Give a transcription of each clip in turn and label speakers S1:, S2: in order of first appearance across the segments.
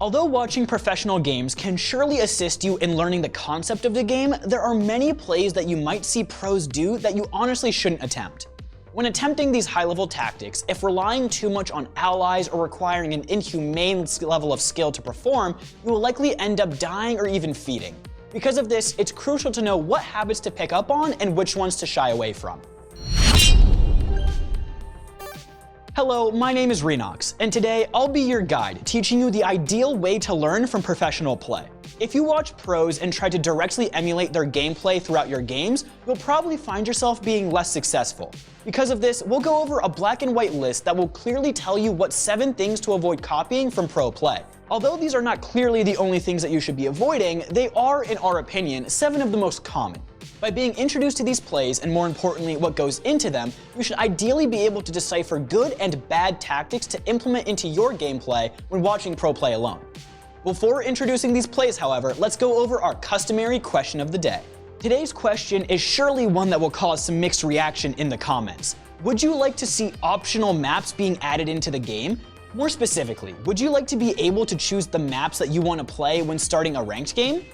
S1: Although watching professional games can surely assist you in learning the concept of the game, there are many plays that you might see pros do that you honestly shouldn't attempt. When attempting these high-level tactics, if relying too much on allies or requiring an inhumane level of skill to perform, you will likely end up dying or even feeding. Because of this, it's crucial to know what habits to pick up on and which ones to shy away from. Hello, my name is Renox, and today I'll be your guide, teaching you the ideal way to learn from professional play. If you watch pros and try to directly emulate their gameplay throughout your games, you'll probably find yourself being less successful. Because of this, we'll go over a black and white list that will clearly tell you what 7 things to avoid copying from pro play. Although these are not clearly the only things that you should be avoiding, they are, in our opinion, 7 of the most common. By being introduced to these plays, and more importantly, what goes into them, you should ideally be able to decipher good and bad tactics to implement into your gameplay when watching pro play alone. Before introducing these plays, however, let's go over our customary question of the day. Today's question is surely one that will cause some mixed reaction in the comments. Would you like to see optional maps being added into the game? More specifically, would you like to be able to choose the maps that you want to play when starting a ranked game?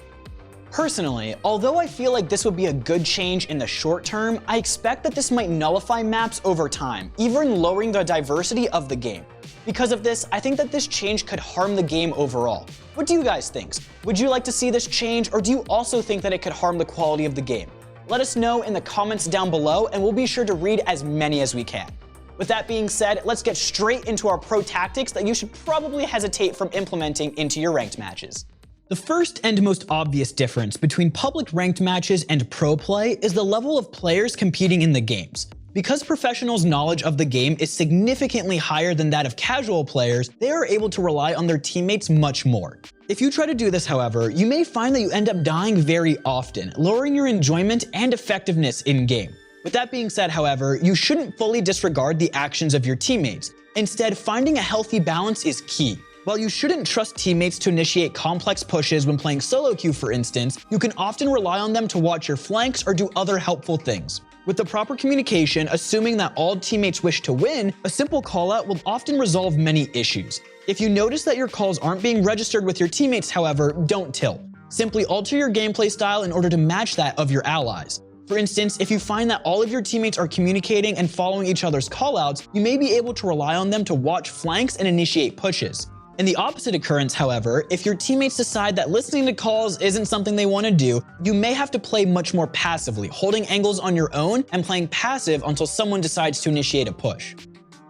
S1: Personally, although I feel like this would be a good change in the short term, I expect that this might nullify maps over time, even lowering the diversity of the game. Because of this, I think that this change could harm the game overall. What do you guys think? Would you like to see this change, or do you also think that it could harm the quality of the game? Let us know in the comments down below, and we'll be sure to read as many as we can. With that being said, let's get straight into our pro tactics that you should probably hesitate from implementing into your ranked matches. The first and most obvious difference between public ranked matches and pro play is the level of players competing in the games. Because professionals' knowledge of the game is significantly higher than that of casual players, they are able to rely on their teammates much more. If you try to do this, however, you may find that you end up dying very often, lowering your enjoyment and effectiveness in-game. With that being said, however, you shouldn't fully disregard the actions of your teammates. Instead, finding a healthy balance is key. While you shouldn't trust teammates to initiate complex pushes when playing solo queue, for instance, you can often rely on them to watch your flanks or do other helpful things. With the proper communication, assuming that all teammates wish to win, a simple callout will often resolve many issues. If you notice that your calls aren't being registered with your teammates, however, don't tilt. Simply alter your gameplay style in order to match that of your allies. For instance, if you find that all of your teammates are communicating and following each other's callouts, you may be able to rely on them to watch flanks and initiate pushes. In the opposite occurrence, however, if your teammates decide that listening to calls isn't something they want to do, you may have to play much more passively, holding angles on your own and playing passive until someone decides to initiate a push.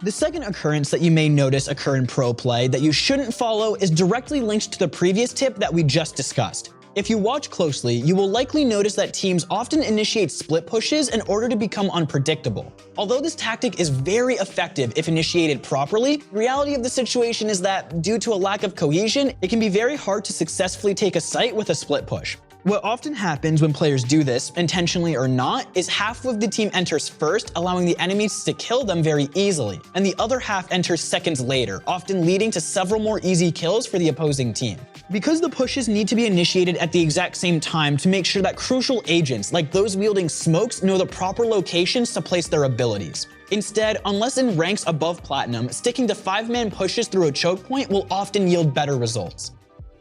S1: The second occurrence that you may notice occur in pro play that you shouldn't follow is directly linked to the previous tip that we just discussed. If you watch closely, you will likely notice that teams often initiate split pushes in order to become unpredictable. Although this tactic is very effective if initiated properly, the reality of the situation is that, due to a lack of cohesion, it can be very hard to successfully take a site with a split push. What often happens when players do this, intentionally or not, is half of the team enters first, allowing the enemies to kill them very easily, and the other half enters seconds later, often leading to several more easy kills for the opposing team. Because the pushes need to be initiated at the exact same time to make sure that crucial agents, like those wielding smokes, know the proper locations to place their abilities. Instead, unless in ranks above platinum, sticking to 5-man pushes through a choke point will often yield better results.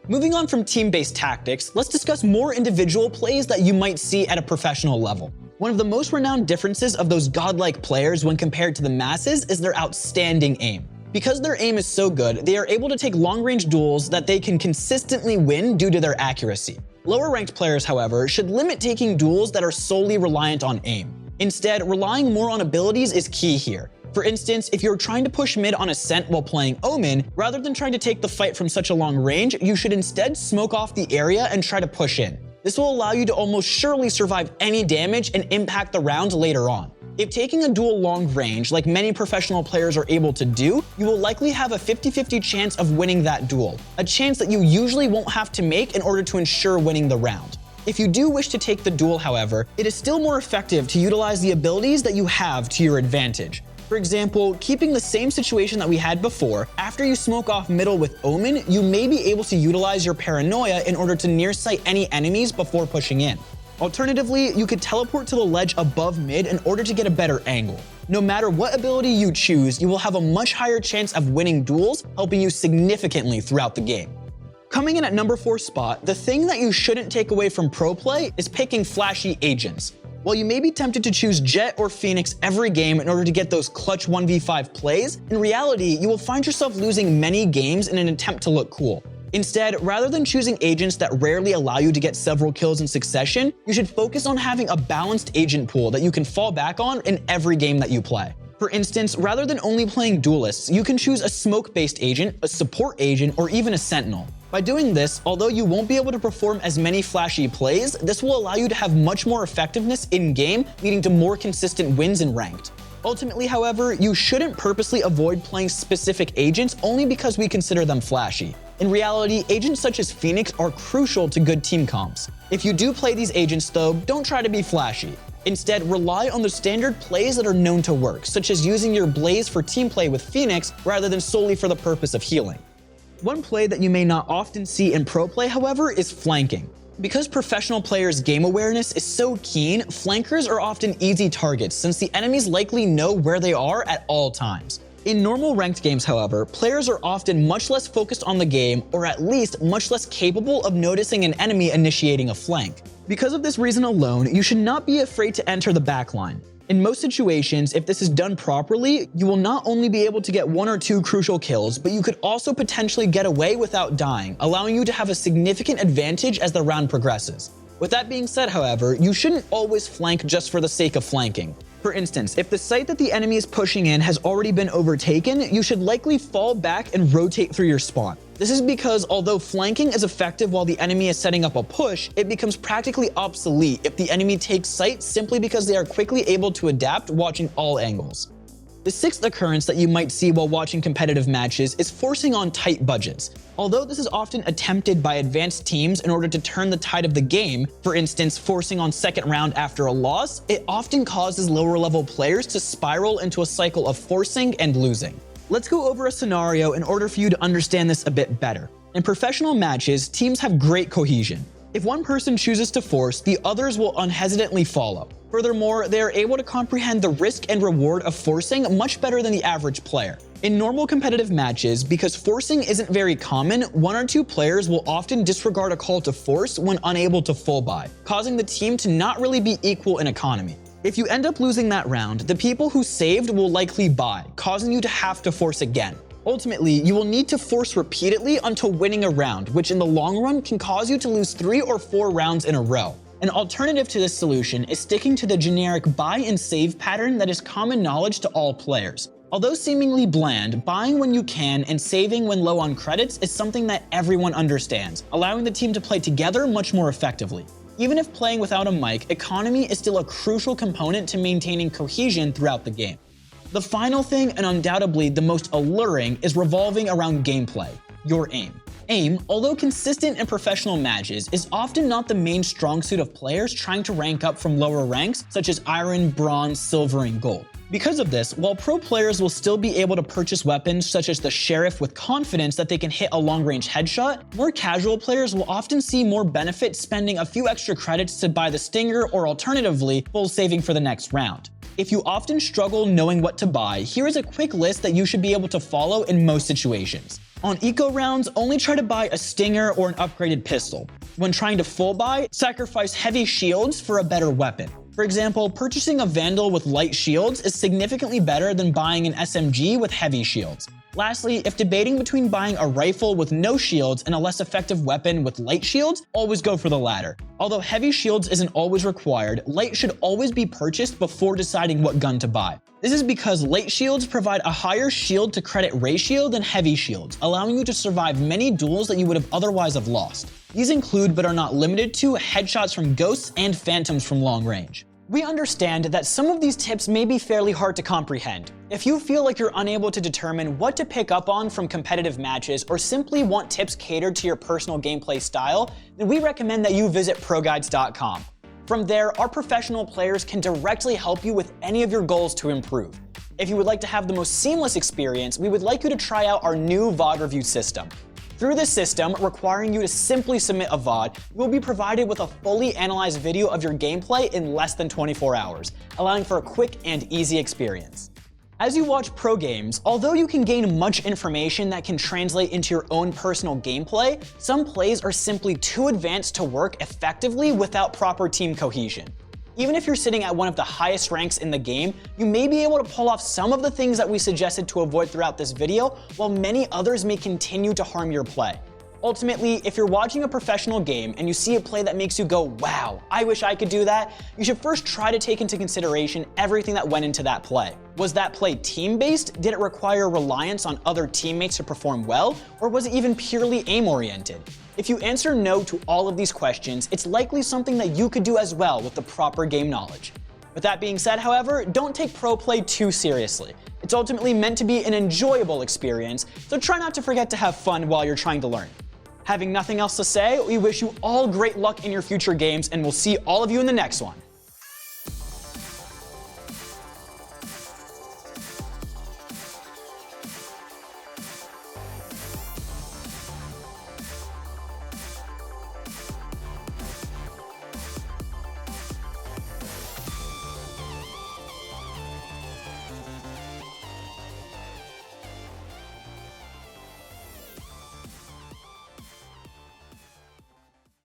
S1: Moving on from team-based tactics, let's discuss more individual plays that you might see at a professional level. One of the most renowned differences of those godlike players when compared to the masses is their outstanding aim. Because their aim is so good, they are able to take long-range duels that they can consistently win due to their accuracy. Lower-ranked players, however, should limit taking duels that are solely reliant on aim. Instead, relying more on abilities is key here. For instance, if you're trying to push mid on Ascent while playing Omen, rather than trying to take the fight from such a long range, you should instead smoke off the area and try to push in. This will allow you to almost surely survive any damage and impact the round later on. If taking a duel long range, like many professional players are able to do, you will likely have a 50-50 chance of winning that duel, a chance that you usually won't have to make in order to ensure winning the round. If you do wish to take the duel, however, it is still more effective to utilize the abilities that you have to your advantage. For example, keeping the same situation that we had before, after you smoke off middle with Omen, you may be able to utilize your paranoia in order to nearsight any enemies before pushing in. Alternatively, you could teleport to the ledge above mid in order to get a better angle. No matter what ability you choose, you will have a much higher chance of winning duels, helping you significantly throughout the game. Coming in at number 4 spot, the thing that you shouldn't take away from pro play is picking flashy agents. While you may be tempted to choose Jett or Phoenix every game in order to get those clutch 1v5 plays, in reality, you will find yourself losing many games in an attempt to look cool. Instead, rather than choosing agents that rarely allow you to get several kills in succession, you should focus on having a balanced agent pool that you can fall back on in every game that you play. For instance, rather than only playing duelists, you can choose a smoke-based agent, a support agent, or even a sentinel. By doing this, although you won't be able to perform as many flashy plays, this will allow you to have much more effectiveness in-game, leading to more consistent wins in ranked. Ultimately, however, you shouldn't purposely avoid playing specific agents only because we consider them flashy. In reality, agents such as Phoenix are crucial to good team comps. If you do play these agents though, don't try to be flashy. Instead, rely on the standard plays that are known to work, such as using your Blaze for team play with Phoenix rather than solely for the purpose of healing. One play that you may not often see in pro play, however, is flanking. Because professional players' game awareness is so keen, flankers are often easy targets since the enemies likely know where they are at all times. In normal ranked games, however, players are often much less focused on the game, or at least much less capable of noticing an enemy initiating a flank. Because of this reason alone, you should not be afraid to enter the backline. In most situations, if this is done properly, you will not only be able to get 1 or 2 crucial kills, but you could also potentially get away without dying, allowing you to have a significant advantage as the round progresses. With that being said, however, you shouldn't always flank just for the sake of flanking. For instance, if the site that the enemy is pushing in has already been overtaken, you should likely fall back and rotate through your spawn. This is because although flanking is effective while the enemy is setting up a push, it becomes practically obsolete if the enemy takes site simply because they are quickly able to adapt watching all angles. The 6th occurrence that you might see while watching competitive matches is forcing on tight budgets. Although this is often attempted by advanced teams in order to turn the tide of the game, for instance, forcing on second round after a loss, it often causes lower level players to spiral into a cycle of forcing and losing. Let's go over a scenario in order for you to understand this a bit better. In professional matches, teams have great cohesion. If one person chooses to force, the others will unhesitantly follow. Furthermore, they are able to comprehend the risk and reward of forcing much better than the average player. In normal competitive matches, because forcing isn't very common, 1 or 2 players will often disregard a call to force when unable to full buy, causing the team to not really be equal in economy. If you end up losing that round, the people who saved will likely buy, causing you to have to force again. Ultimately, you will need to force repeatedly until winning a round, which in the long run can cause you to lose 3 or 4 rounds in a row. An alternative to this solution is sticking to the generic buy and save pattern that is common knowledge to all players. Although seemingly bland, buying when you can and saving when low on credits is something that everyone understands, allowing the team to play together much more effectively. Even if playing without a mic, economy is still a crucial component to maintaining cohesion throughout the game. The final thing, and undoubtedly the most alluring, is revolving around gameplay, your aim. Aim, although consistent in professional matches, is often not the main strong suit of players trying to rank up from lower ranks such as Iron, Bronze, Silver, and Gold. Because of this, while pro players will still be able to purchase weapons such as the Sheriff with confidence that they can hit a long-range headshot, more casual players will often see more benefit spending a few extra credits to buy the Stinger or alternatively, full saving for the next round. If you often struggle knowing what to buy, here is a quick list that you should be able to follow in most situations. On eco rounds, only try to buy a Stinger or an upgraded pistol. When trying to full buy, sacrifice heavy shields for a better weapon. For example, purchasing a Vandal with light shields is significantly better than buying an SMG with heavy shields. Lastly, if debating between buying a rifle with no shields and a less effective weapon with light shields, always go for the latter. Although heavy shields isn't always required, light should always be purchased before deciding what gun to buy. This is because light shields provide a higher shield to credit ratio than heavy shields, allowing you to survive many duels that you would have otherwise have lost. These include, but are not limited to, headshots from ghosts and phantoms from long range. We understand that some of these tips may be fairly hard to comprehend. If you feel like you're unable to determine what to pick up on from competitive matches or simply want tips catered to your personal gameplay style, then we recommend that you visit ProGuides.com. From there, our professional players can directly help you with any of your goals to improve. If you would like to have the most seamless experience, we would like you to try out our new VOD review system. Through this system, requiring you to simply submit a VOD, you will be provided with a fully analyzed video of your gameplay in less than 24 hours, allowing for a quick and easy experience. As you watch pro games, although you can gain much information that can translate into your own personal gameplay, some plays are simply too advanced to work effectively without proper team cohesion. Even if you're sitting at one of the highest ranks in the game, you may be able to pull off some of the things that we suggested to avoid throughout this video, while many others may continue to harm your play. Ultimately, if you're watching a professional game and you see a play that makes you go, wow, I wish I could do that, you should first try to take into consideration everything that went into that play. Was that play team-based? Did it require reliance on other teammates to perform well? Or was it even purely aim-oriented? If you answer no to all of these questions, it's likely something that you could do as well with the proper game knowledge. With that being said, however, don't take pro play too seriously. It's ultimately meant to be an enjoyable experience, so try not to forget to have fun while you're trying to learn. Having nothing else to say, we wish you all great luck in your future games, and we'll see all of you in the next one.